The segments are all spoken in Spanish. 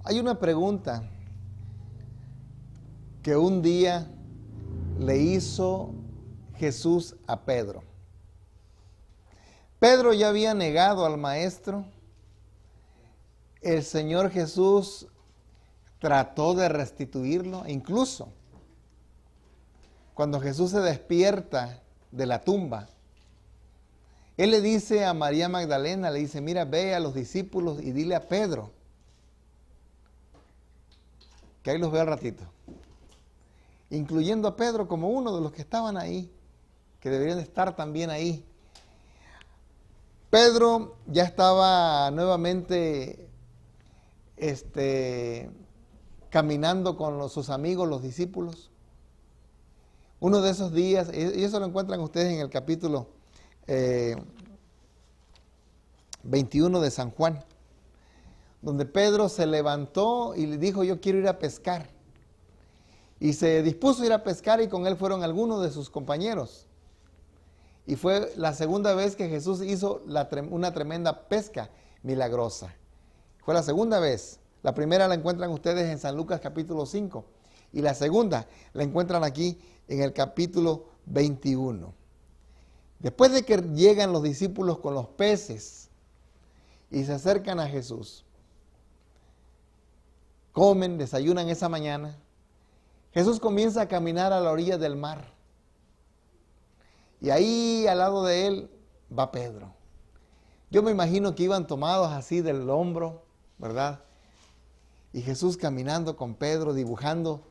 Hay una pregunta que un día le hizo Jesús a Pedro. Pedro ya había negado al maestro. El Señor Jesús trató de restituirlo. Incluso cuando Jesús se despierta de la tumba, Él le dice a María Magdalena, le dice, mira, ve a los discípulos y dile a Pedro, que ahí los veo al ratito. Incluyendo a Pedro como uno de los que estaban ahí, que deberían estar también ahí. Pedro ya estaba nuevamente caminando con sus amigos, los discípulos. Uno de esos días, y eso lo encuentran ustedes en el capítulo 21 de San Juan, donde Pedro se levantó y le dijo, yo quiero ir a pescar. Y se dispuso a ir a pescar y con él fueron algunos de sus compañeros. Y fue la segunda vez que Jesús hizo una tremenda pesca milagrosa. Fue la segunda vez. La primera la encuentran ustedes en San Lucas capítulo 5. Y la segunda la encuentran aquí en el capítulo 21. Después de que llegan los discípulos con los peces y se acercan a Jesús, comen, desayunan esa mañana, Jesús comienza a caminar a la orilla del mar. Y ahí al lado de él va Pedro. Yo me imagino que iban tomados así del hombro, ¿verdad? Y Jesús caminando con Pedro, dibujando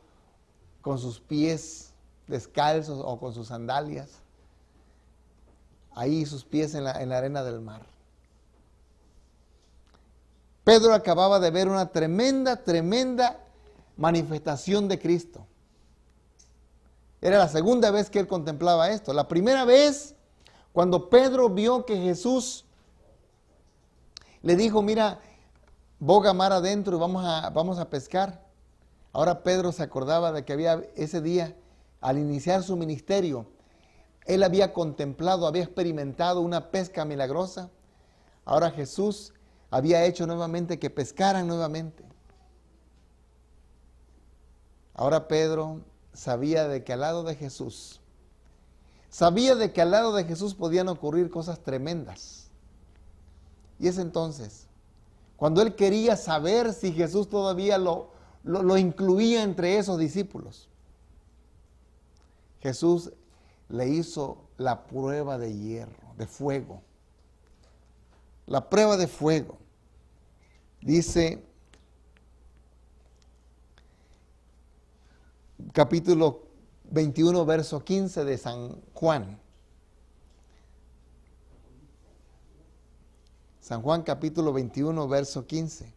con sus pies descalzos o con sus sandalias. Ahí sus pies en la arena del mar. Pedro acababa de ver una tremenda manifestación de Cristo. Era la segunda vez que él contemplaba esto. La primera vez, cuando Pedro vio que Jesús le dijo, mira, boga mar adentro y vamos a pescar. Ahora Pedro se acordaba de que había ese día, al iniciar su ministerio, él había contemplado, había experimentado una pesca milagrosa. Ahora Jesús había hecho nuevamente que pescaran nuevamente. Ahora Pedro sabía de que al lado de Jesús, podían ocurrir cosas tremendas. Y es entonces, cuando él quería saber si Jesús todavía lo incluía entre esos discípulos, Jesús le hizo la prueba de hierro, de fuego. La prueba de fuego. Dice capítulo 21, verso 15 de San Juan. San Juan capítulo 21, verso 15.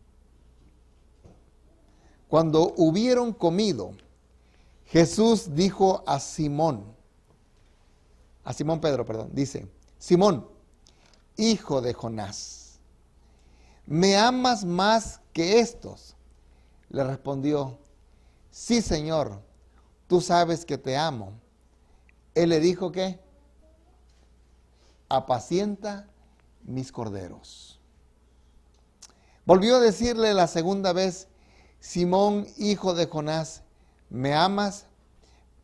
Cuando hubieron comido, Jesús dijo a Simón Pedro, dice, Simón, hijo de Jonás, ¿me amas más que estos? Le respondió, sí, Señor, tú sabes que te amo. Él le dijo que apacienta mis corderos. Volvió a decirle la segunda vez, Simón, hijo de Jonás, ¿me amas?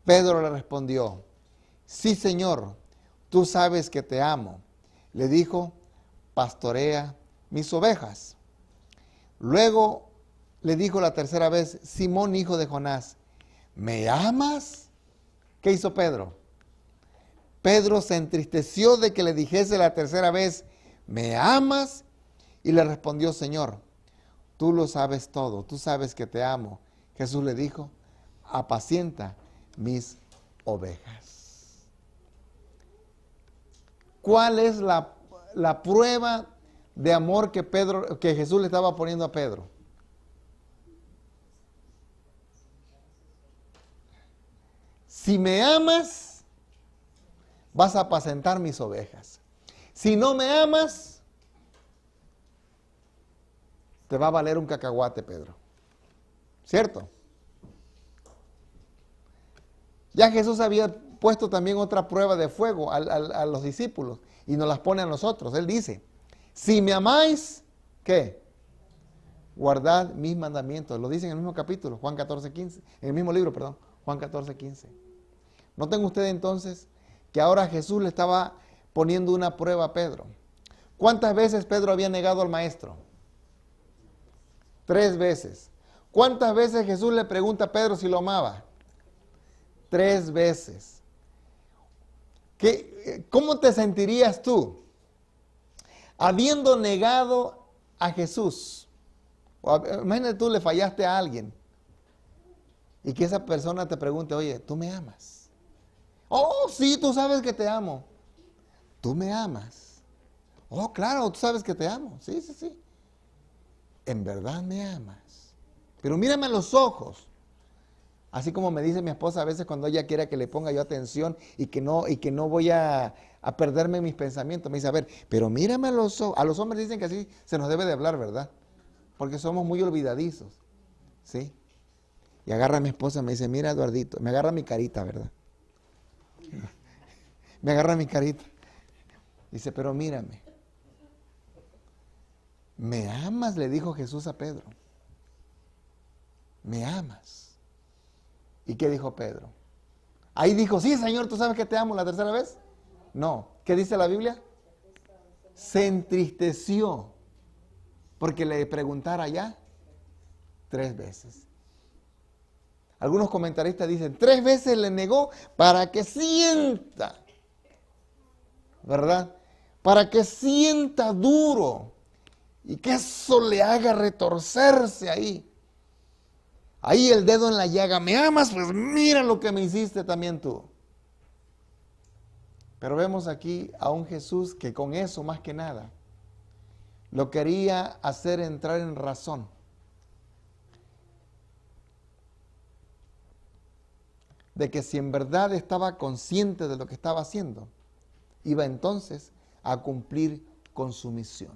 Pedro le respondió, sí, Señor, tú sabes que te amo. Le dijo, pastorea mis ovejas. Luego le dijo la tercera vez, Simón, hijo de Jonás, ¿me amas? ¿Qué hizo Pedro? Pedro se entristeció de que le dijese la tercera vez, ¿me amas? Y le respondió, Señor, tú lo sabes todo, tú sabes que te amo. Jesús le dijo, apacienta mis ovejas. ¿Cuál es la prueba de amor que Jesús le estaba poniendo a Pedro? Si me amas, vas a apacentar mis ovejas. Si no me amas, te va a valer un cacahuate, Pedro. ¿Cierto? Ya Jesús había puesto también otra prueba de fuego a los discípulos y nos las pone a nosotros. Él dice, si me amáis, ¿qué? guardad mis mandamientos. Lo dice en el mismo capítulo, Juan 14:15. En el mismo libro, perdón, Juan 14:15. Noten ustedes entonces que ahora Jesús le estaba poniendo una prueba a Pedro. ¿Cuántas veces Pedro había negado al maestro? 3 veces. ¿Cuántas veces Jesús le pregunta a Pedro si lo amaba? 3 veces. ¿Cómo te sentirías tú habiendo negado a Jesús? Imagínate tú le fallaste a alguien y que esa persona te pregunte, oye, ¿tú me amas? Oh, sí, tú sabes que te amo. ¿Tú me amas? Oh, claro, tú sabes que te amo. Sí, sí, sí. ¿En verdad me amas? Pero mírame a los ojos. Así como me dice mi esposa a veces cuando ella quiere que le ponga yo atención y que no voy a perderme mis pensamientos. Me dice, a ver, pero mírame a los ojos. A los hombres dicen que así se nos debe de hablar, ¿verdad? Porque somos muy olvidadizos. ¿Sí? Y agarra a mi esposa y me dice, mira, Eduardito. Me agarra mi carita, ¿verdad? Me agarra mi carita. Dice, pero mírame. ¿Me amas? Le dijo Jesús a Pedro. ¿Me amas? ¿Y qué dijo Pedro? Ahí dijo, sí, Señor, ¿tú sabes que te amo la tercera vez? No. ¿Qué dice la Biblia? Se entristeció porque le preguntara ya 3 veces. Algunos comentaristas dicen, 3 veces le negó para que sienta, ¿verdad? Para que sienta duro y que eso le haga retorcerse ahí. Ahí el dedo en la llaga, ¿me amas? Pues mira lo que me hiciste también tú. Pero vemos aquí a un Jesús que con eso más que nada lo quería hacer entrar en razón. De que si en verdad estaba consciente de lo que estaba haciendo, iba entonces a cumplir con su misión.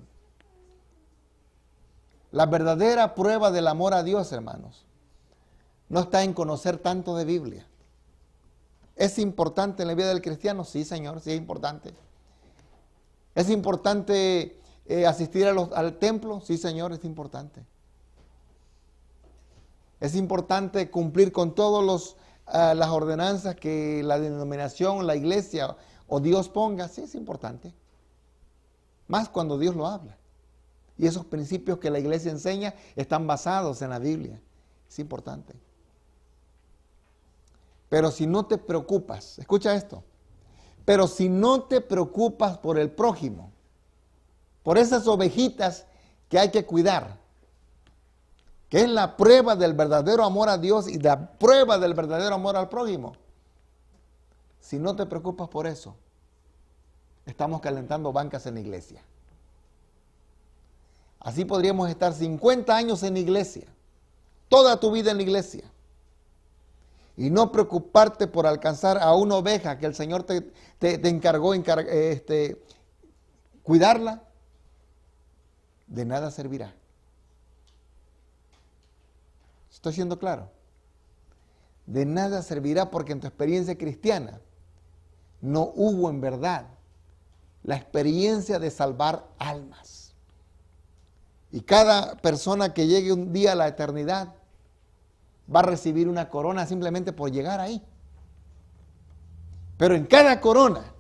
La verdadera prueba del amor a Dios, hermanos, no está en conocer tanto de Biblia. ¿Es importante en la vida del cristiano? Sí, Señor, sí es importante. ¿Es importante asistir al templo? Sí, Señor, es importante. ¿Es importante cumplir con todas las ordenanzas que la denominación, la iglesia o Dios ponga? Sí, es importante. Más cuando Dios lo habla. Y esos principios que la iglesia enseña están basados en la Biblia. Es importante. Pero si no te preocupas, escucha esto, pero si no te preocupas por el prójimo, por esas ovejitas que hay que cuidar, que es la prueba del verdadero amor a Dios y la prueba del verdadero amor al prójimo, si no te preocupas por eso, estamos calentando bancas en la iglesia. Así podríamos estar 50 años en la iglesia, toda tu vida en la iglesia, y no preocuparte por alcanzar a una oveja que el Señor te encargó cuidarla, de nada servirá. ¿Estoy siendo claro? De nada servirá porque en tu experiencia cristiana no hubo en verdad la experiencia de salvar almas. Y cada persona que llegue un día a la eternidad va a recibir una corona simplemente por llegar ahí. Pero en cada corona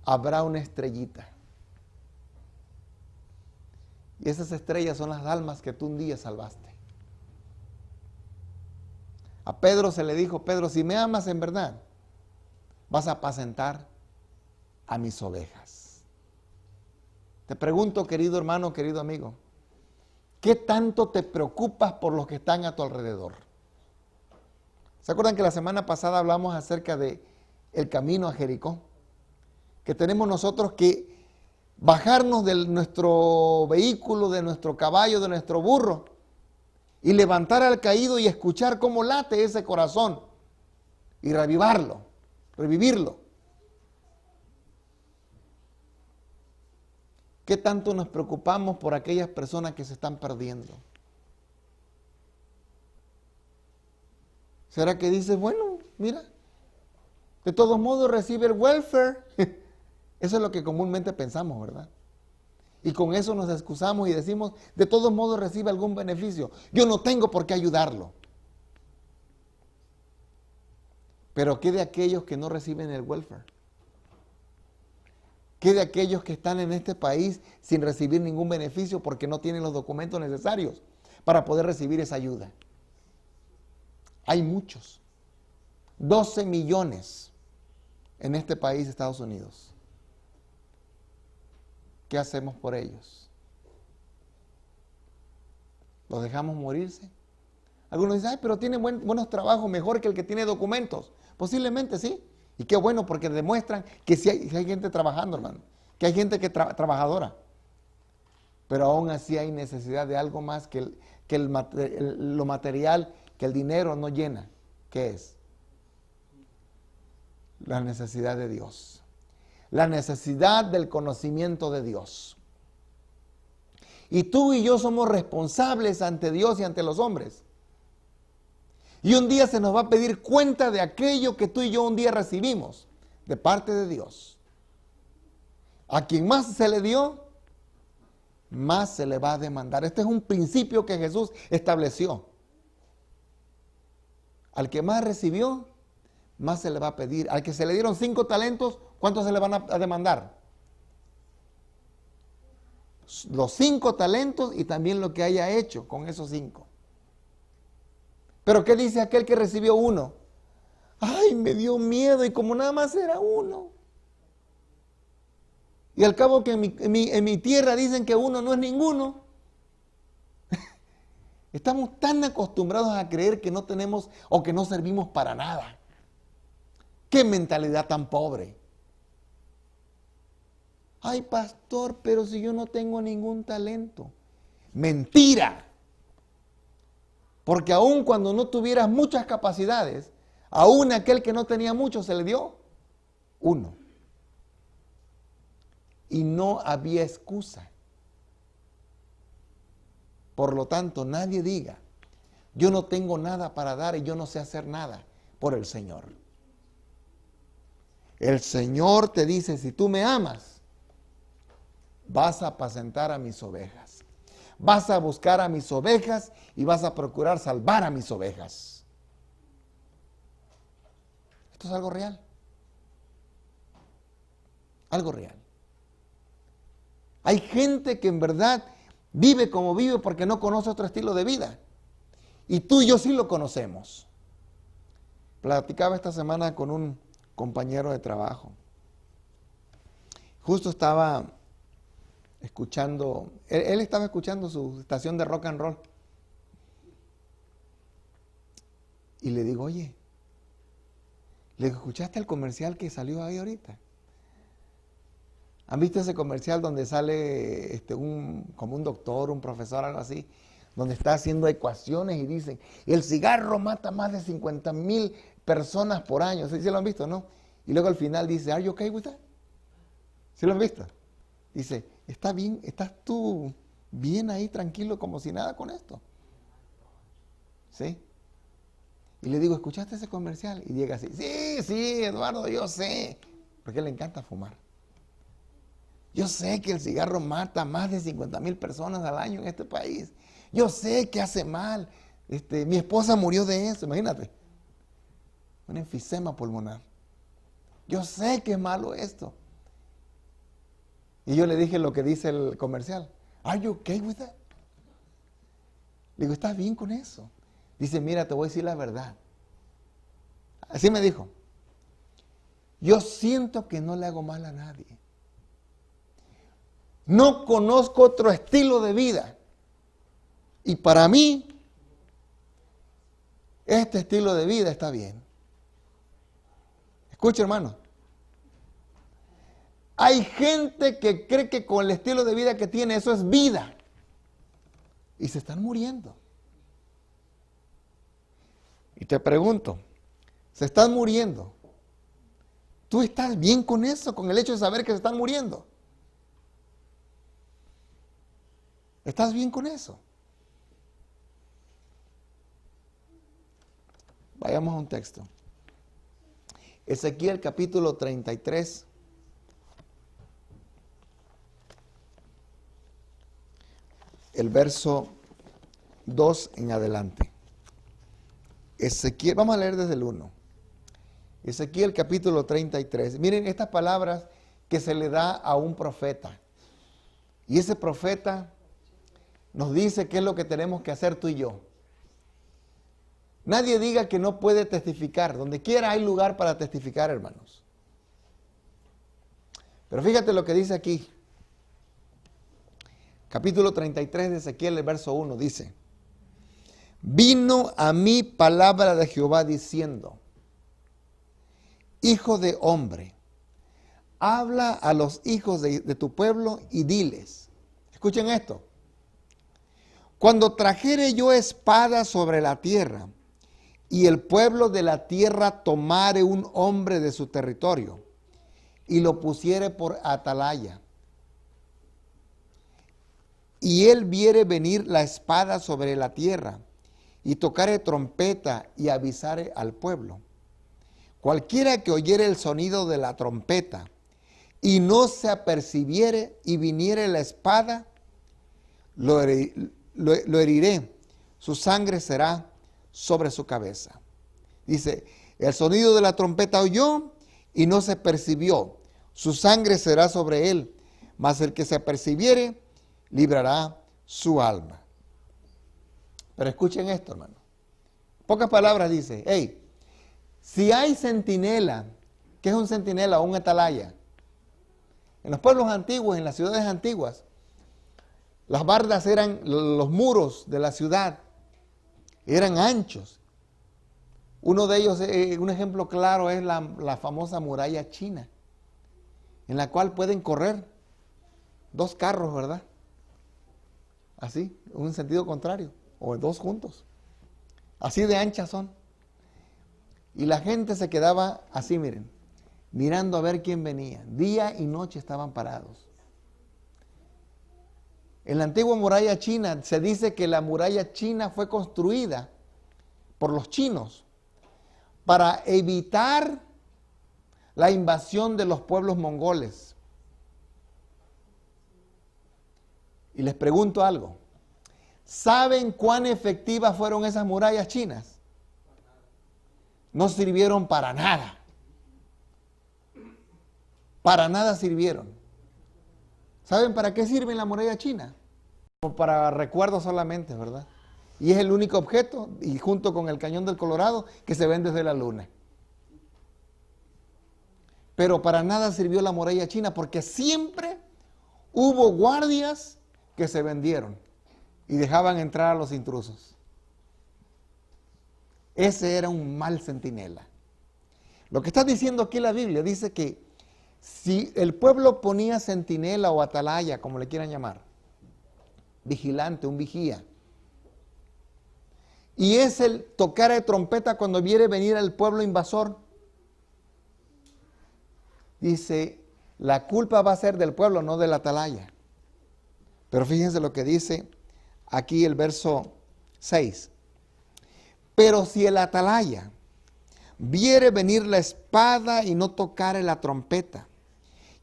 habrá una estrellita. Y esas estrellas son las almas que tú un día salvaste. A Pedro se le dijo, Pedro, si me amas en verdad, vas a apacentar a mis ovejas. Te pregunto, querido hermano, querido amigo, ¿qué tanto te preocupas por los que están a tu alrededor? ¿Se acuerdan que la semana pasada hablamos acerca de el camino a Jericó? Que tenemos nosotros que bajarnos de nuestro vehículo, de nuestro caballo, de nuestro burro y levantar al caído y escuchar cómo late ese corazón y revivirlo. ¿Qué tanto nos preocupamos por aquellas personas que se están perdiendo? ¿Será que dices, bueno, mira, de todos modos recibe el welfare? Eso es lo que comúnmente pensamos, ¿verdad? Y con eso nos excusamos y decimos, de todos modos recibe algún beneficio. Yo no tengo por qué ayudarlo. Pero ¿qué de aquellos que no reciben el welfare? ¿Qué de aquellos que están en este país sin recibir ningún beneficio porque no tienen los documentos necesarios para poder recibir esa ayuda? Hay muchos. 12 millones en este país, Estados Unidos. ¿Qué hacemos por ellos? ¿Los dejamos morirse? Algunos dicen, ay, pero tienen buenos trabajos, mejor que el que tiene documentos. Posiblemente sí. Y qué bueno, porque demuestran que sí hay gente trabajando, hermano. Que hay gente trabajadora. Pero aún así hay necesidad de algo más que lo material, que el dinero no llena. ¿Qué es? La necesidad de Dios. La necesidad del conocimiento de Dios. Y tú y yo somos responsables ante Dios y ante los hombres. Y un día se nos va a pedir cuenta de aquello que tú y yo un día recibimos de parte de Dios. A quien más se le dio, más se le va a demandar. Este es un principio que Jesús estableció. Al que más recibió, más se le va a pedir. Al que se le dieron 5 talentos, ¿cuántos se le van a demandar? Los 5 talentos y también lo que haya hecho con esos 5. Pero ¿qué dice aquel que recibió 1? Ay, me dio miedo y como nada más era 1. Y al cabo que en mi tierra dicen que 1 no es ninguno. Estamos tan acostumbrados a creer que no tenemos o que no servimos para nada. ¡Qué mentalidad tan pobre! Ay, pastor, pero si yo no tengo ningún talento. ¡Mentira! Porque aun cuando no tuvieras muchas capacidades, aún aquel que no tenía mucho se le dio 1. Y no había excusa. Por lo tanto, nadie diga, yo no tengo nada para dar y yo no sé hacer nada por el Señor. El Señor te dice, si tú me amas, vas a apacentar a mis ovejas. Vas a buscar a mis ovejas y vas a procurar salvar a mis ovejas. Esto es algo real. Algo real. Hay gente que en verdad vive como vive porque no conoce otro estilo de vida. Y tú y yo sí lo conocemos. Platicaba esta semana con un compañero de trabajo. Justo estaba escuchando, él estaba escuchando su estación de rock and roll. Y le digo, oye, le digo, ¿escuchaste el comercial que salió ahí ahorita? ¿Han visto ese comercial donde sale como un doctor, un profesor, algo así? Donde está haciendo ecuaciones y dicen, el cigarro mata más de 50,000 personas por año. ¿Sí lo han visto, no? Y luego al final dice, ¿are you okay with that? ¿Sí lo han visto? Dice, ¿está bien? ¿Estás tú bien ahí tranquilo como si nada con esto? ¿Sí? Y le digo, ¿escuchaste ese comercial? Y llega así, sí, Eduardo, yo sé. Porque a él le encanta fumar. Yo sé que el cigarro mata más de 50,000 personas al año en este país. Yo sé que hace mal. Mi esposa murió de eso, imagínate. Un enfisema pulmonar. Yo sé que es malo esto. Y yo le dije lo que dice el comercial. ¿Are you okay with that? Le digo, ¿estás bien con eso? Dice, mira, te voy a decir la verdad. Así me dijo. Yo siento que no le hago mal a nadie. No conozco otro estilo de vida. Y para mí, este estilo de vida está bien. Escucha, hermano. Hay gente que cree que con el estilo de vida que tiene, eso es vida. Y se están muriendo. Y te pregunto, se están muriendo. ¿Tú estás bien con eso, con el hecho de saber que se están muriendo? ¿Estás bien con eso? Vayamos a un texto. Ezequiel capítulo 33. el verso 2 en adelante. Ezequiel, vamos a leer desde el 1. Ezequiel capítulo 33. Miren estas palabras que se le da a un profeta. Y ese profeta nos dice qué es lo que tenemos que hacer tú y yo. Nadie diga que no puede testificar. Donde quiera hay lugar para testificar, hermanos. Pero fíjate lo que dice aquí. Capítulo 33 de Ezequiel, el verso 1, dice: vino a mí palabra de Jehová diciendo: hijo de hombre, habla a los hijos de tu pueblo y diles. Escuchen esto. Cuando trajere yo espada sobre la tierra, y el pueblo de la tierra tomare un hombre de su territorio, y lo pusiere por atalaya, y él viere venir la espada sobre la tierra, y tocare trompeta y avisare al pueblo. Cualquiera que oyere el sonido de la trompeta, y no se apercibiere, y viniere la espada, lo heriré, su sangre será sobre su cabeza. Dice, el sonido de la trompeta oyó, y no se percibió, su sangre será sobre él, mas el que se apercibiere, librará su alma. Pero escuchen esto, hermano. Pocas palabras dice, hey, si hay centinela, ¿qué es un centinela o un atalaya? En los pueblos antiguos, en las ciudades antiguas, las bardas eran los muros de la ciudad, eran anchos. Uno de ellos, un ejemplo claro, es la famosa muralla china, en la cual pueden correr 2 carros, ¿verdad? Así, en un sentido contrario, o 2 juntos. Así de anchas son. Y la gente se quedaba así, miren, mirando a ver quién venía. Día y noche estaban parados. En la antigua muralla china se dice que la muralla china fue construida por los chinos para evitar la invasión de los pueblos mongoles. Y les pregunto algo. ¿Saben cuán efectivas fueron esas murallas chinas? No sirvieron para nada. Para nada sirvieron. ¿Saben para qué sirve la muralla china? Como para recuerdos solamente, ¿verdad? Y es el único objeto, y junto con el Cañón del Colorado, que se ven desde la luna. Pero para nada sirvió la muralla china, porque siempre hubo guardias que se vendieron y dejaban entrar a los intrusos. Ese era un mal centinela. Lo que está diciendo aquí la Biblia dice que si el pueblo ponía centinela o atalaya, como le quieran llamar, vigilante, un vigía, y es el tocar de trompeta cuando viene venir el pueblo invasor, dice, la culpa va a ser del pueblo, no del atalaya. Pero fíjense lo que dice aquí el verso 6. Pero si el atalaya viere venir la espada y no tocare la trompeta,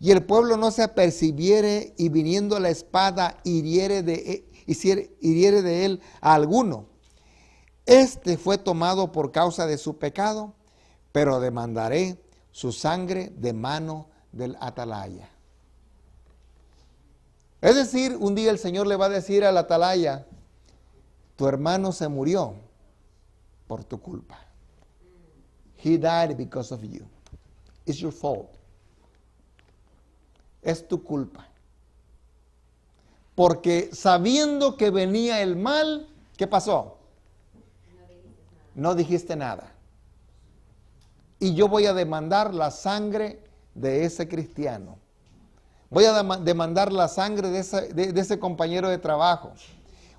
y el pueblo no se apercibiere, y viniendo la espada hiriere de él a alguno, este fue tomado por causa de su pecado, pero demandaré su sangre de mano del atalaya. Es decir, un día el Señor le va a decir al atalaya, tu hermano se murió por tu culpa. He died because of you. It's your fault. Es tu culpa. Porque sabiendo que venía el mal, ¿qué pasó? No dijiste nada. Y yo voy a demandar la sangre de ese cristiano. Voy a demandar la sangre de ese compañero de trabajo.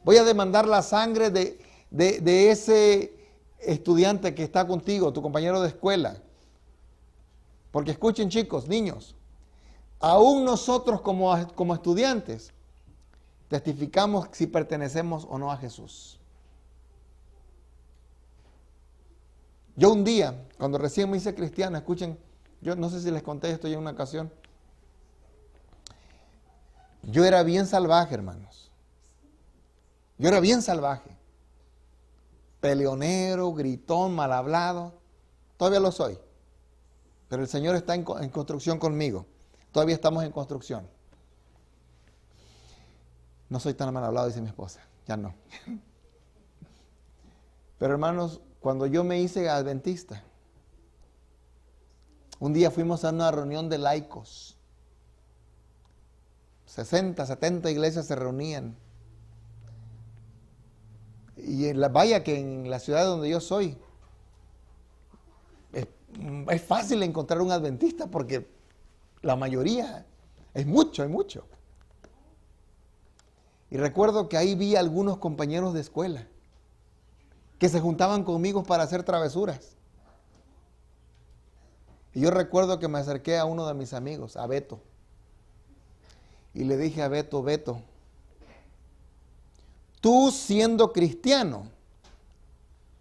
Voy a demandar la sangre de ese estudiante que está contigo, tu compañero de escuela. Porque escuchen, chicos, niños, aún nosotros como estudiantes testificamos si pertenecemos o no a Jesús. Yo un día, cuando recién me hice cristiano, escuchen, yo no sé si les conté esto ya en una ocasión, yo era bien salvaje, hermanos. Yo era bien salvaje. Peleonero, gritón, mal hablado. Todavía lo soy. Pero el Señor está en construcción conmigo. Todavía estamos en construcción. No soy tan mal hablado, dice mi esposa. Ya no. Pero hermanos, cuando yo me hice adventista, un día fuimos a una reunión de laicos. 60, 70 iglesias se reunían. Y vaya que en la ciudad donde yo soy, es fácil encontrar un adventista porque la mayoría, hay mucho. Y recuerdo que ahí vi a algunos compañeros de escuela que se juntaban conmigo para hacer travesuras. Y yo recuerdo que me acerqué a uno de mis amigos, a Beto. Y le dije a Beto, Beto, tú siendo cristiano,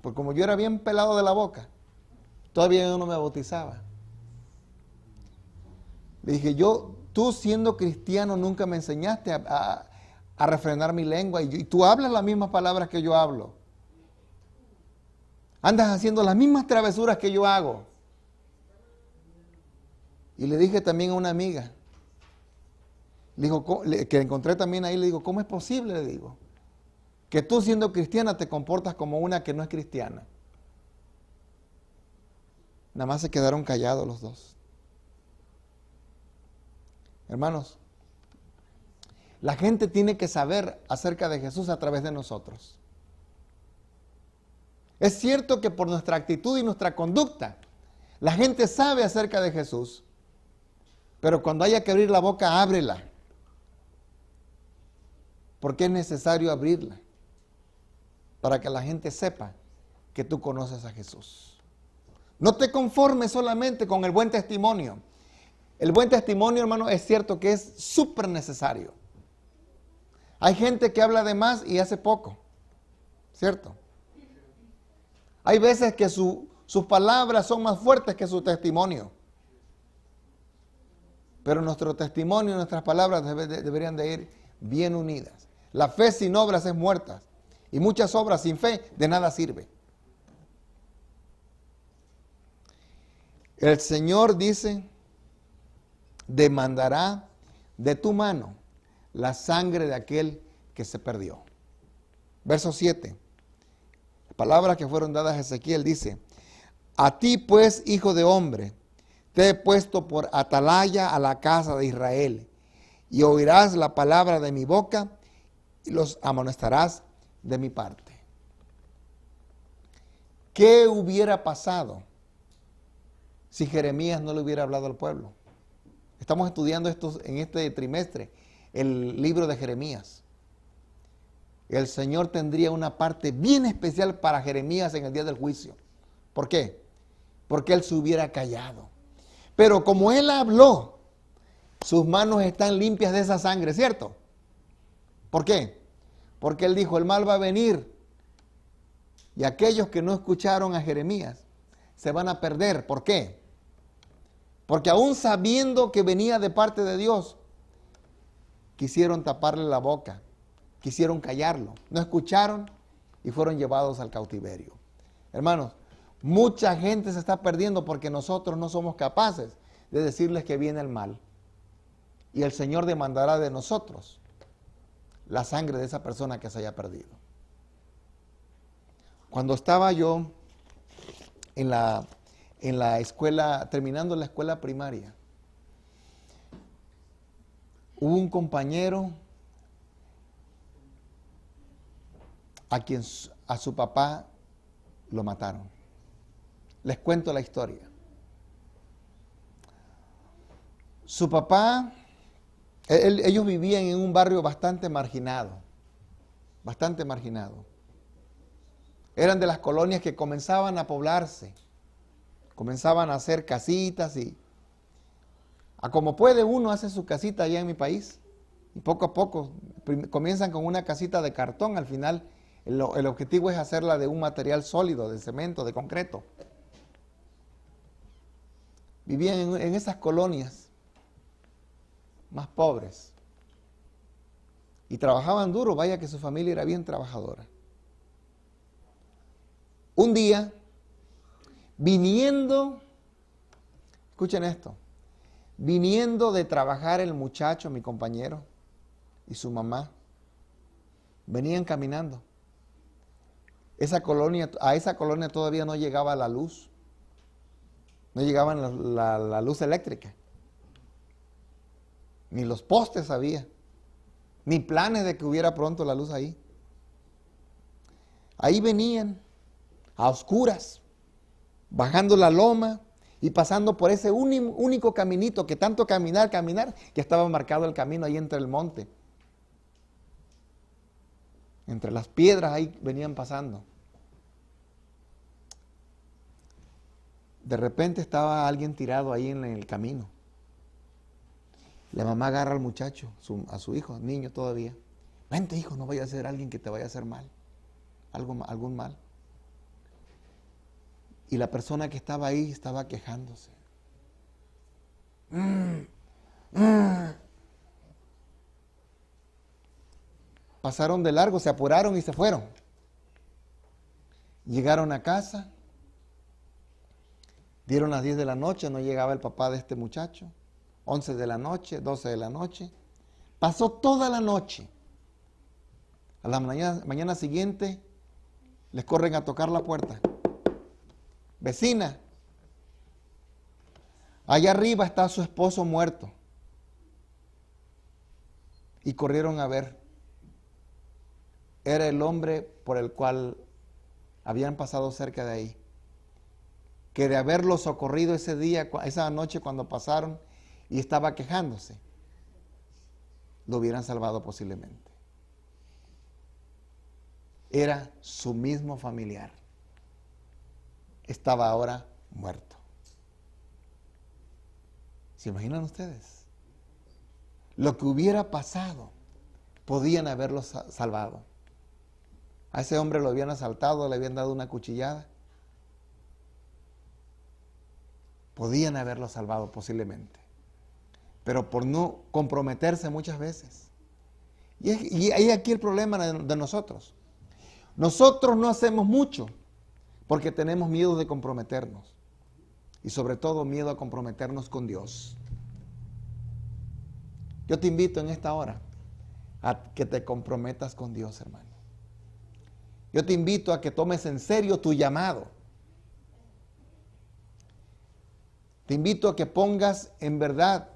pues como yo era bien pelado de la boca, todavía yo no me bautizaba. Le dije, tú siendo cristiano nunca me enseñaste a refrenar mi lengua y tú hablas las mismas palabras que yo hablo. Andas haciendo las mismas travesuras que yo hago. Y le dije también a una amiga, le digo, que encontré también ahí, le digo, ¿cómo es posible? Le digo, que tú siendo cristiana te comportas como una que no es cristiana. Nada más se quedaron callados los dos. Hermanos, la gente tiene que saber acerca de Jesús a través de nosotros. Es cierto que por nuestra actitud y nuestra conducta, la gente sabe acerca de Jesús, pero cuando haya que abrir la boca, ábrela. Porque es necesario abrirla para que la gente sepa que tú conoces a Jesús. No te conformes solamente con el buen testimonio. El buen testimonio, hermano, es cierto que es súper necesario. Hay gente que habla de más y hace poco, ¿cierto? Hay veces que sus palabras son más fuertes que su testimonio. Pero nuestro testimonio y nuestras palabras deberían de ir bien unidas. La fe sin obras es muerta. Y muchas obras sin fe de nada sirve. El Señor dice, demandará de tu mano la sangre de aquel que se perdió. Verso 7. Palabras que fueron dadas a Ezequiel dice, a ti pues, hijo de hombre, te he puesto por atalaya a la casa de Israel, y oirás la palabra de mi boca, y los amonestarás de mi parte. ¿Qué hubiera pasado si Jeremías no le hubiera hablado al pueblo? Estamos estudiando en este trimestre el libro de Jeremías. El Señor tendría una parte bien especial para Jeremías en el día del juicio. ¿Por qué? Porque él se hubiera callado. Pero como él habló, sus manos están limpias de esa sangre, ¿cierto? ¿Por qué? Porque él dijo, el mal va a venir. Y aquellos que no escucharon a Jeremías se van a perder. ¿Por qué? Porque aún sabiendo que venía de parte de Dios, quisieron taparle la boca, quisieron callarlo, no escucharon y fueron llevados al cautiverio. Hermanos, mucha gente se está perdiendo porque nosotros no somos capaces de decirles que viene el mal. Y el Señor demandará de nosotros la sangre de esa persona que se haya perdido. Cuando estaba yo en la escuela, terminando la escuela primaria, hubo un compañero a su papá lo mataron. Les cuento la historia. Su papá, ellos vivían en un barrio bastante marginado. Eran de las colonias que comenzaban a poblarse, comenzaban a hacer casitas y a como puede uno hace su casita allá en mi país. Y poco a poco comienzan con una casita de cartón, al final el objetivo es hacerla de un material sólido, de cemento, de concreto. Vivían en esas colonias más pobres. Y trabajaban duro, vaya que su familia era bien trabajadora. Un día, viniendo, escuchen esto, viniendo de trabajar el muchacho, mi compañero, y su mamá, venían caminando. A esa colonia todavía no llegaba la luz, no llegaba la luz eléctrica, ni los postes había, ni planes de que hubiera pronto la luz ahí. Ahí venían, a oscuras, bajando la loma y pasando por ese único caminito que tanto caminar, que estaba marcado el camino ahí entre el monte. Entre las piedras ahí venían pasando. De repente estaba alguien tirado ahí en el camino. La mamá agarra al muchacho, a su hijo, niño todavía. Vente, hijo, no vaya a ser alguien que te vaya a hacer mal. Algún mal. Y la persona que estaba ahí estaba quejándose. Pasaron de largo, se apuraron y se fueron. Llegaron a casa. Dieron las 10 de la noche, no llegaba el papá de este muchacho. 11 de la noche, 12 de la noche. Pasó toda la noche. A la mañana siguiente les corren a tocar la puerta. Vecina, allá arriba está su esposo muerto. Y corrieron a ver. Era el hombre por el cual habían pasado cerca de ahí. Que de haberlo socorrido ese día, esa noche cuando pasaron y estaba quejándose, lo hubieran salvado posiblemente. Era su mismo familiar. Estaba ahora muerto. ¿Se imaginan ustedes? Lo que hubiera pasado, podían haberlo salvado. A ese hombre lo habían asaltado, le habían dado una cuchillada. Podían haberlo salvado posiblemente, pero por no comprometerse muchas veces. Y ahí aquí el problema de nosotros. Nosotros no hacemos mucho porque tenemos miedo de comprometernos y sobre todo miedo a comprometernos con Dios. Yo te invito en esta hora a que te comprometas con Dios, hermano. Yo te invito a que tomes en serio tu llamado. Te invito a que pongas en verdad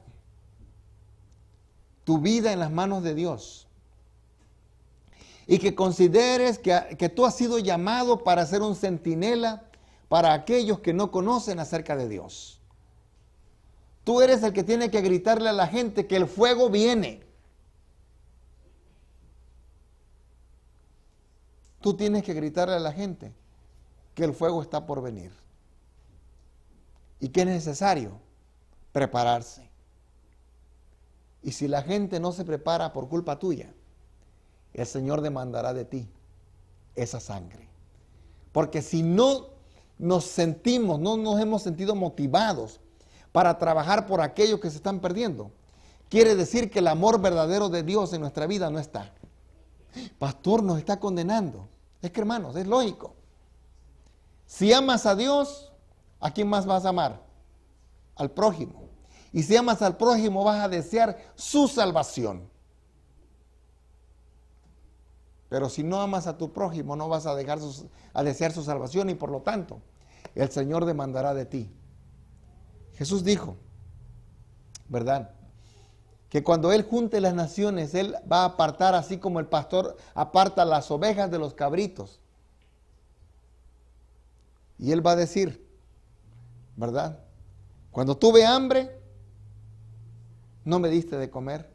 tu vida en las manos de Dios y que consideres que tú has sido llamado para ser un centinela para aquellos que no conocen acerca de Dios. Tú eres el que tiene que gritarle a la gente que el fuego viene. Tú tienes que gritarle a la gente que el fuego está por venir. Y que es necesario prepararse. Y si la gente no se prepara por culpa tuya, el Señor demandará de ti esa sangre. Porque si no nos sentimos, no nos hemos sentido motivados para trabajar por aquellos que se están perdiendo, quiere decir que el amor verdadero de Dios en nuestra vida no está. Pastor, nos está condenando. Es que, hermanos, es lógico. Si amas a Dios, ¿a quién más vas a amar? Al prójimo. Y si amas al prójimo, vas a desear su salvación. Pero si no amas a tu prójimo, no vas a desear su salvación y por lo tanto, el Señor demandará de ti. Jesús dijo, ¿verdad?, que cuando Él junte las naciones, Él va a apartar, así como el pastor aparta las ovejas de los cabritos. Y Él va a decir, ¿verdad?, cuando tuve hambre, no me diste de comer.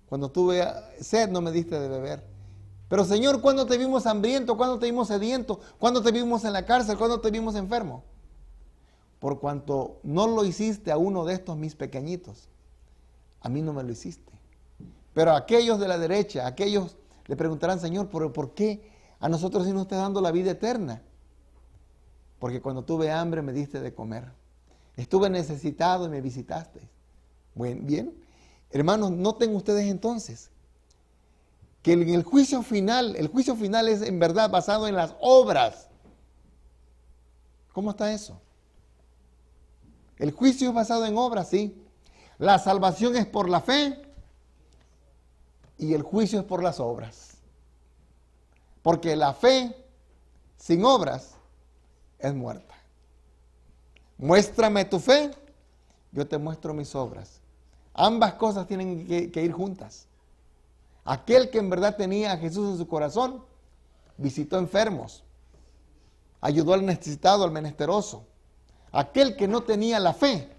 Cuando tuve sed, no me diste de beber. Pero Señor, ¿cuándo te vimos hambriento? ¿Cuándo te vimos sediento? ¿Cuándo te vimos en la cárcel? ¿Cuándo te vimos enfermo? Por cuanto no lo hiciste a uno de estos mis pequeñitos, a mí no me lo hiciste. Pero a aquellos de la derecha, aquellos le preguntarán, Señor, ¿por qué a nosotros sí nos está dando la vida eterna? Porque cuando tuve hambre me diste de comer. Estuve necesitado y me visitaste. Bien. Hermanos, noten ustedes entonces que en el juicio final es en verdad basado en las obras. ¿Cómo está eso? El juicio es basado en obras, sí. La salvación es por la fe y el juicio es por las obras. Porque la fe sin obras es muerta. Muéstrame tu fe, yo te muestro mis obras. Ambas cosas tienen que ir juntas. Aquel que en verdad tenía a Jesús en su corazón, visitó enfermos, ayudó al necesitado, al menesteroso. Aquel que no tenía la fe,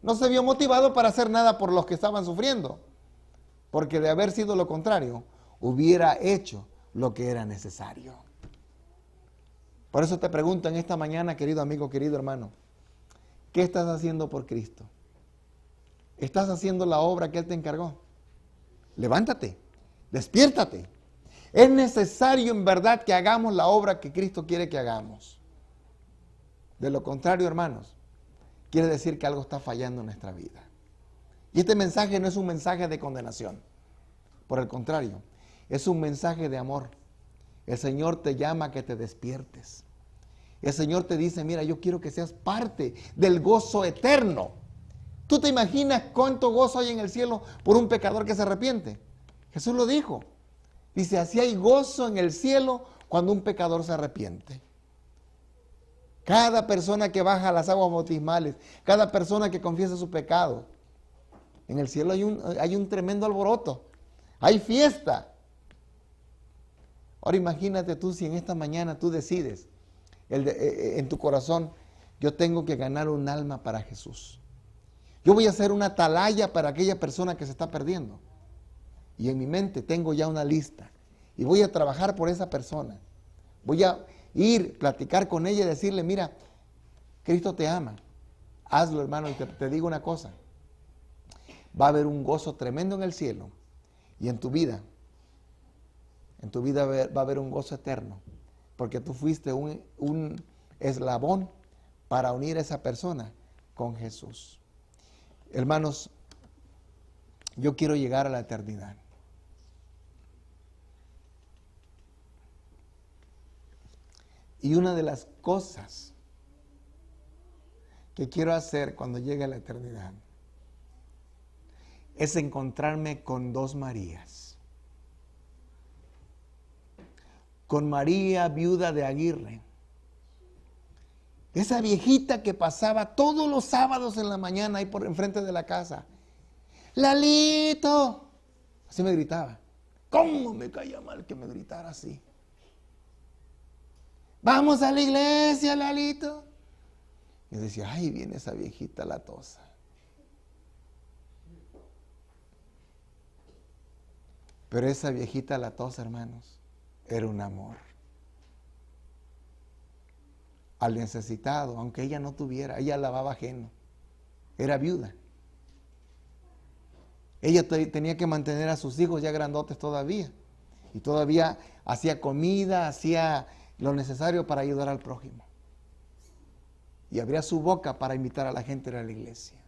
no se vio motivado para hacer nada por los que estaban sufriendo, porque de haber sido lo contrario, hubiera hecho lo que era necesario. Por eso te pregunto en esta mañana, querido amigo, querido hermano, ¿qué estás haciendo por Cristo? ¿Estás haciendo la obra que Él te encargó? Levántate, despiértate. Es necesario en verdad que hagamos la obra que Cristo quiere que hagamos. De lo contrario, hermanos, quiere decir que algo está fallando en nuestra vida. Y este mensaje no es un mensaje de condenación. Por el contrario, es un mensaje de amor. El Señor te llama a que te despiertes. El Señor te dice, mira, yo quiero que seas parte del gozo eterno. ¿Tú te imaginas cuánto gozo hay en el cielo por un pecador que se arrepiente? Jesús lo dijo. Dice, así hay gozo en el cielo cuando un pecador se arrepiente. Cada persona que baja a las aguas bautismales, cada persona que confiesa su pecado, en el cielo hay un tremendo alboroto. Hay fiesta. Ahora imagínate tú si en esta mañana tú decides en tu corazón, yo tengo que ganar un alma para Jesús. Yo voy a hacer una atalaya para aquella persona que se está perdiendo. Y en mi mente tengo ya una lista. Y voy a trabajar por esa persona. Voy a ir, platicar con ella y decirle, mira, Cristo te ama. Hazlo, hermano, y te digo una cosa. Va a haber un gozo tremendo en el cielo. Y en tu vida va a haber un gozo eterno. Porque tú fuiste un eslabón para unir a esa persona con Jesús. Hermanos, yo quiero llegar a la eternidad. Y una de las cosas que quiero hacer cuando llegue a la eternidad es encontrarme con dos Marías. Con María, viuda de Aguirre. Esa viejita que pasaba todos los sábados en la mañana ahí por enfrente de la casa. ¡Lalito! Así me gritaba. ¿Cómo me caía mal que me gritara así? Vamos a la iglesia, Lalito. Yo decía, ay, viene esa viejita latosa. Pero esa viejita latosa, hermanos, era un amor. Al necesitado, aunque ella no tuviera, ella lavaba ajeno. Era viuda. Ella tenía que mantener a sus hijos ya grandotes todavía. Y todavía hacía comida, hacía lo necesario para ayudar al prójimo. Y abría su boca para invitar a la gente a la iglesia.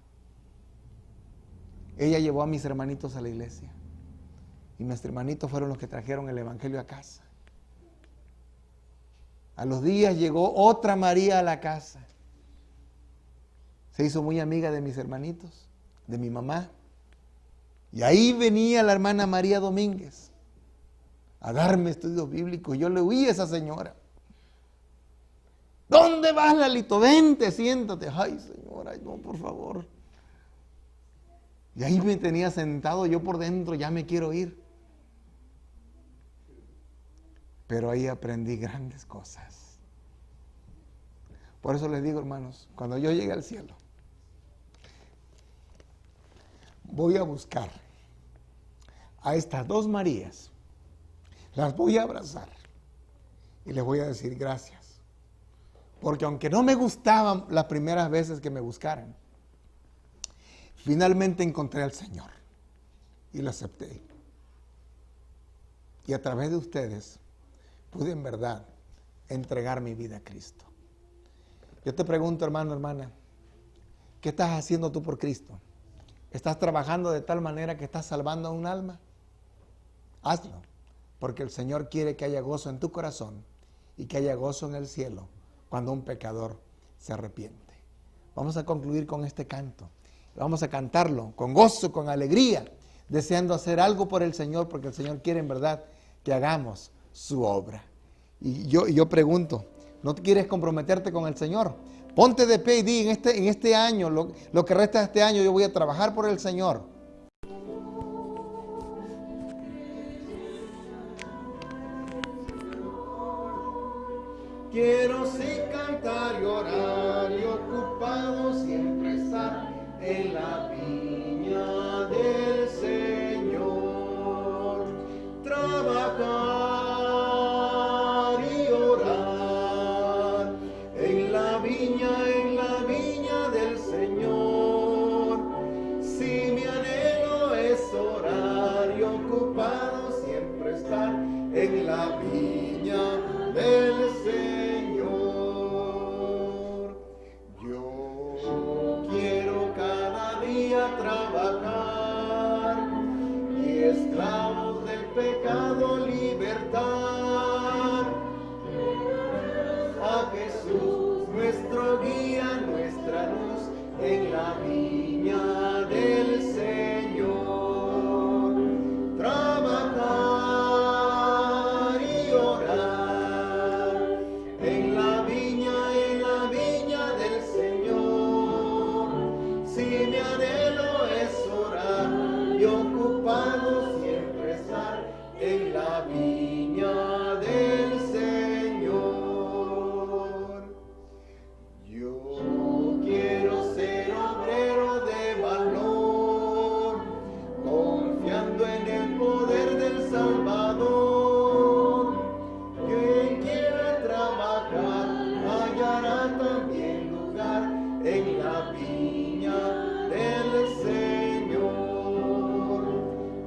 Ella llevó a mis hermanitos a la iglesia. Y mis hermanitos fueron los que trajeron el evangelio a casa. A los días llegó otra María a la casa. Se hizo muy amiga de mis hermanitos, de mi mamá. Y ahí venía la hermana María Domínguez a darme estudios bíblicos. Yo le huí a esa señora. ¿Dónde vas, Lalito? Vente, siéntate. Ay, señora, no, por favor. Y ahí me tenía sentado, yo por dentro ya me quiero ir. Pero ahí aprendí grandes cosas. Por eso les digo, hermanos, cuando yo llegue al cielo, voy a buscar a estas dos Marías, las voy a abrazar y les voy a decir gracias. Porque aunque no me gustaban las primeras veces que me buscaran, finalmente encontré al Señor y lo acepté. Y a través de ustedes pude en verdad entregar mi vida a Cristo. Yo te pregunto, hermano, hermana, ¿qué estás haciendo tú por Cristo? ¿Estás trabajando de tal manera que estás salvando a un alma? Hazlo. porque el Señor quiere que haya gozo en tu corazón y que haya gozo en el cielo cuando un pecador se arrepiente. Vamos a concluir con este canto. Vamos a cantarlo con gozo, con alegría, deseando hacer algo por el Señor, porque el Señor quiere en verdad que hagamos su obra. Y yo pregunto, ¿no quieres comprometerte con el Señor? Ponte de pie y di, en este año, lo que resta de este año, yo voy a trabajar por el Señor. Quiero sí cantar y orar y ocupado siempre estar en la viña del Señor. Trabajar y orar en la viña del Señor. Si mi anhelo es orar y ocupado siempre estar en la viña del Señor. Yo quiero cada día trabajar y esclavos del pecado libertar. A Jesús, nuestro guía, nuestra luz, en la viña del Señor. Trabajar y orar en la viña del Señor. Si mi anhelo es orar y ocupado siempre estar en la viña del Señor. Yo quiero ser obrero de valor, confiando en el poder del Salvador. Quien quiera trabajar hallará también lugar en la viña del Señor.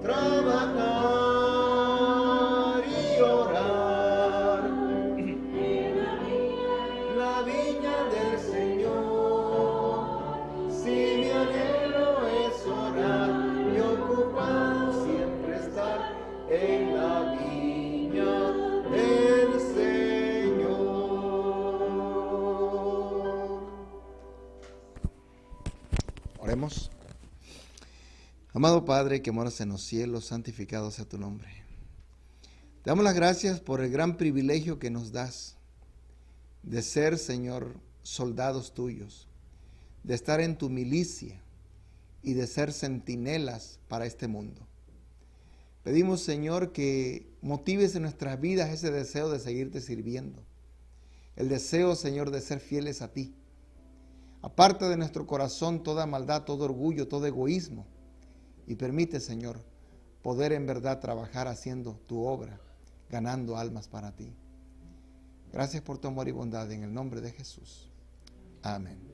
Trabajar y orar en la viña del Señor. Si mi anhelo es orar y ocupado siempre estar en la viña del Señor. Oremos. Amado Padre que moras en los cielos, santificado sea tu nombre. Te damos las gracias por el gran privilegio que nos das de ser, Señor, soldados tuyos, de estar en tu milicia y de ser centinelas para este mundo. Pedimos, Señor, que motives en nuestras vidas ese deseo de seguirte sirviendo, el deseo, Señor, de ser fieles a ti. Aparta de nuestro corazón toda maldad, todo orgullo, todo egoísmo, y permite, Señor, poder en verdad trabajar haciendo tu obra, ganando almas para ti. Gracias por tu amor y bondad en el nombre de Jesús. Amén.